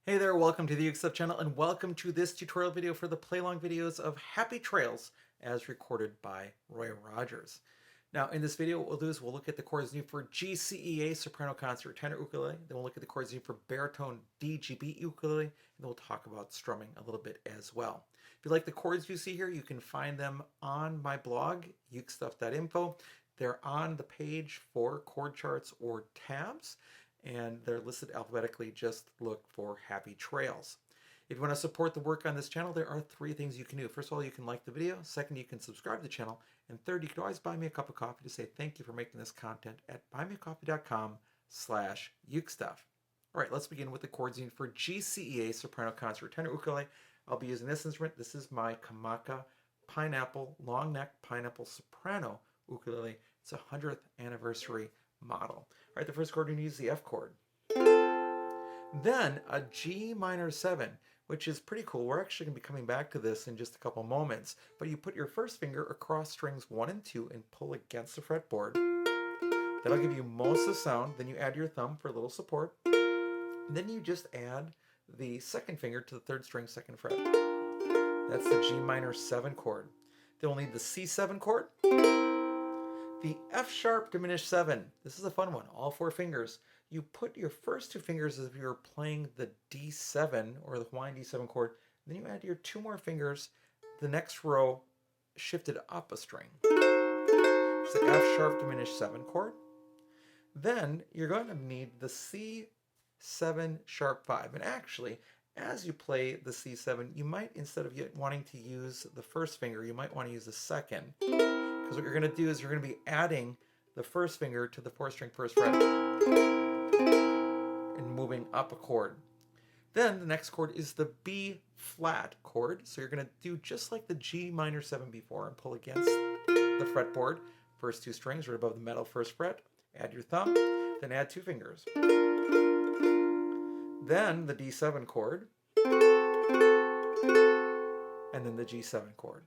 Hey there, welcome to the UkeStuff channel and welcome to this tutorial video for the play-along videos of Happy Trails as recorded by Roy Rogers. Now in this video what we'll do is we'll look at the chords needed for GCEA soprano concert tenor ukulele, then we'll look at the chords needed for baritone DGBE ukulele, and then we'll talk about strumming a little bit as well. If you like the chords you see here, you can find them on my blog, UkeStuff.info. They're on the page for chord charts or tabs, and they're listed alphabetically. Just look for Happy Trails. If you want to support the work on this channel, there are three things you can do. First of all, you can like the video. Second, you can subscribe to the channel. And third, you can always buy me a cup of coffee to say thank you for making this content at buymeacoffee.com/UkeStuff. All right, let's begin with the chords needed for GCEA soprano concert tenor ukulele. I'll be using this instrument. This is my Kamaka Pineapple long neck pineapple soprano ukulele. It's a 100th anniversary model. All right, the first chord we need is the F chord. Then a G minor 7, which is pretty cool. We're actually going to be coming back to this in just a couple moments. But you put your first finger across strings 1 and 2 and pull against the fretboard. That'll give you most of the sound. Then you add your thumb for a little support. And then you just add the second finger to the third string, second fret. That's the G minor 7 chord. Then we'll need the C7 chord. The F sharp diminished 7. This is a fun one. All 4 fingers. You put your first 2 fingers as if you were playing the D7 or the Hawaiian D7 chord. Then you add your 2 more fingers. The next row shifted up a string. It's the F sharp diminished 7 chord. Then you're going to need the C7 sharp 5. And actually, as you play the C7, you might, instead of wanting to use the first finger, you might want to use the second. Because what you're going to do is you're going to be adding the first finger to the 4th string first fret and moving up a chord. Then the next chord is the B flat chord. So you're going to do just like the G minor 7 before and pull against the fretboard. First 2 strings right above the metal first fret. Add your thumb, then add 2 fingers. Then the D7 chord, and then the G7 chord.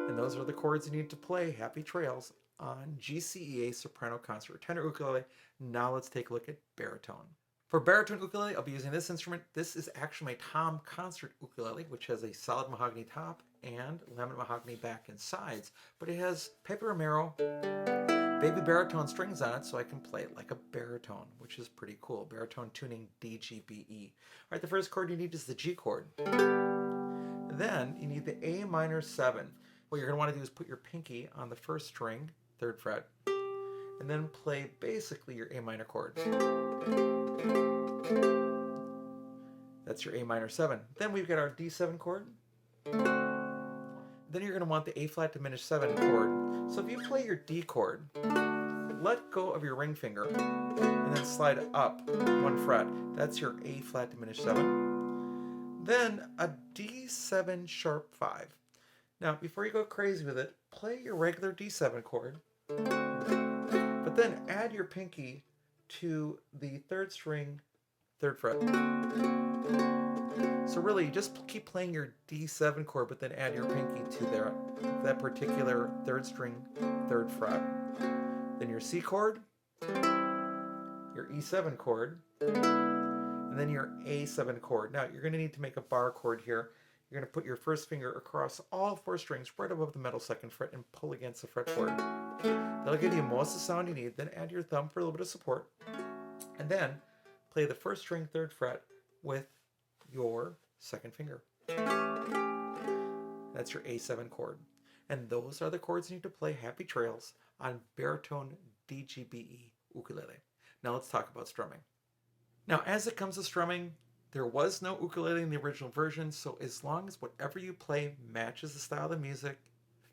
And those are the chords you need to play Happy Trails on GCEA soprano concert tenor ukulele. Now let's take a look at baritone. For baritone ukulele, I'll be using this instrument. This is actually my Tom concert ukulele, which has a solid mahogany top and laminate mahogany back and sides. But it has Pepe Romero baby baritone strings on it, so I can play it like a baritone, which is pretty cool. Baritone tuning DGBE. All right, the first chord you need is the G chord. Then you need the A minor 7. What you're going to want to do is put your pinky on the first string, 3rd fret, and then play basically your A minor chords. That's your A minor 7. Then we've got our D7 chord. Then you're going to want the A flat diminished 7 chord. So if you play your D chord, let go of your ring finger and then slide up 1 fret. That's your A flat diminished 7. Then a D7 sharp 5. Now, before you go crazy with it, play your regular D7 chord, but then add your pinky to the 3rd string, 3rd fret. So really, you just keep playing your D7 chord, but then add your pinky to that particular 3rd string, 3rd fret. Then your C chord, your E7 chord, and then your A7 chord. Now, you're going to need to make a bar chord here. You're going to put your first finger across all 4 strings right above the metal 2nd fret and pull against the fretboard. That'll give you most of the sound you need. Then add your thumb for a little bit of support. And then play the 1st string 3rd fret with your 2nd finger. That's your A7 chord. And those are the chords you need to play Happy Trails on baritone DGBE ukulele. Now let's talk about strumming. Now as it comes to strumming, there was no ukulele in the original version, so as long as whatever you play matches the style of the music,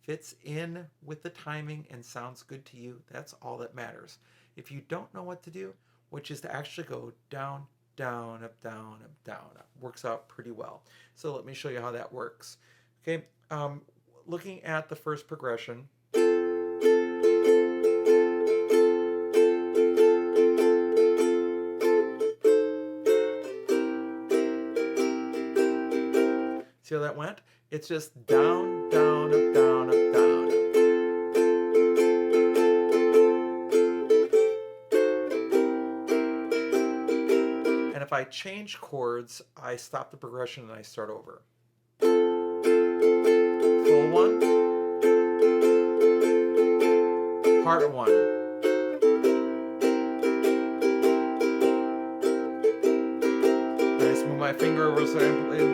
fits in with the timing, and sounds good to you, that's all that matters. If you don't know what to do, which is to actually go down, down, up, down, up, down, up, works out pretty well. So let me show you how that works. Okay, looking at the first progression, see how that went? It's just down, down, up, down, up, down, up. I change chords, I stop the progression and I start over. Full one, part one. And I just move my finger over so I play.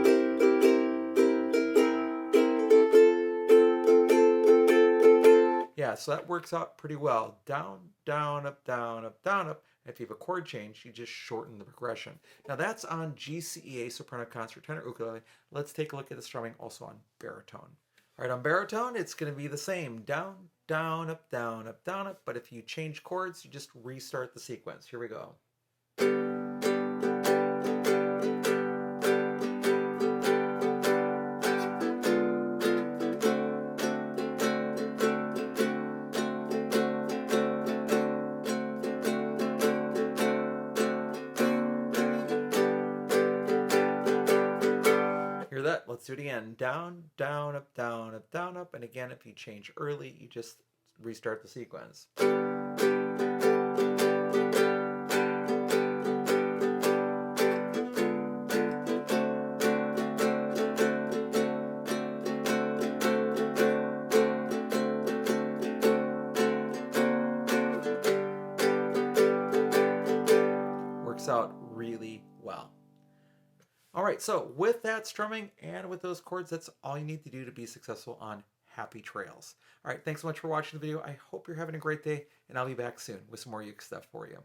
Yeah, so that works out pretty well. Down, down, up, down, up, down, up. And if you have a chord change, you just shorten the progression. Now that's on GCEA soprano concert tenor ukulele. Let's take a look at the strumming also on baritone. All right, on baritone, it's going to be the same. Down, down, up, down, up, down, up. But if you change chords, you just restart the sequence. Here we go. Hear that? Let's do it again. Down, down, up, down, up, down, up. And again, if you change early, you just restart the sequence. Works out really well. All right, so with that strumming and with those chords, that's all you need to do to be successful on Happy Trails. All right, thanks so much for watching the video. I hope you're having a great day, and I'll be back soon with some more Uke stuff for you.